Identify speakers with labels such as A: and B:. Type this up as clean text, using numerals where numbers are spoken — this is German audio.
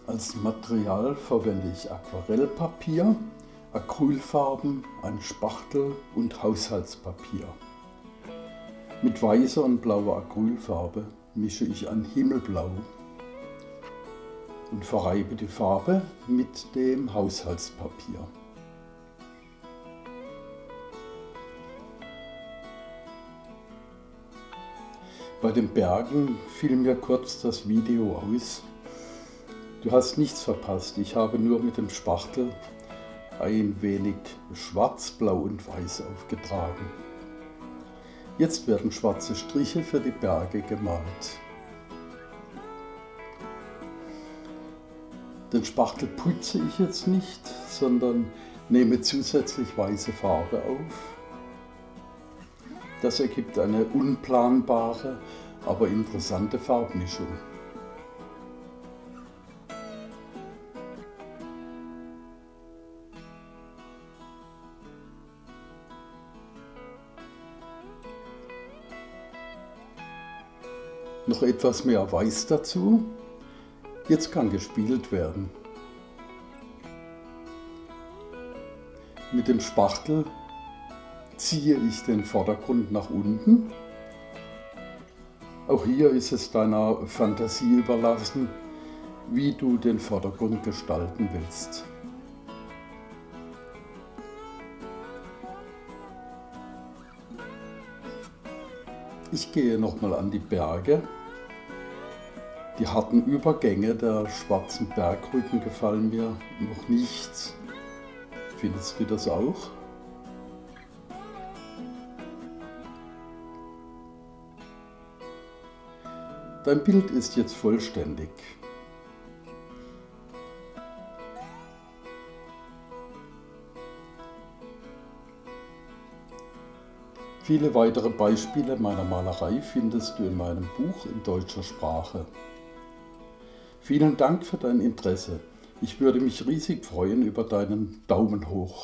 A: Als Material verwende ich Aquarellpapier, Acrylfarben, einen Spachtel und Haushaltspapier. Mit weißer und blauer Acrylfarbe mische ich ein Himmelblau und verreibe die Farbe mit dem Haushaltspapier. Bei den Bergen fiel mir kurz das Video aus. Du hast nichts verpasst, ich habe nur mit dem Spachtel ein wenig Schwarz, Blau und Weiß aufgetragen. Jetzt werden schwarze Striche für die Berge gemalt. Den Spachtel putze ich jetzt nicht, sondern nehme zusätzlich weiße Farbe auf. Das ergibt eine unplanbare, aber interessante Farbmischung. Noch etwas mehr Weiß dazu. Jetzt kann gespielt werden. Mit dem Spachtel ziehe ich den Vordergrund nach unten. Auch hier ist es deiner Fantasie überlassen, wie du den Vordergrund gestalten willst. Ich gehe nochmal an die Berge. Die harten Übergänge der schwarzen Bergrücken gefallen mir noch nicht. Findest du das auch? Dein Bild ist jetzt vollständig. Viele weitere Beispiele meiner Malerei findest du in meinem Buch in deutscher Sprache. Vielen Dank für dein Interesse. Ich würde mich riesig freuen über deinen Daumen hoch.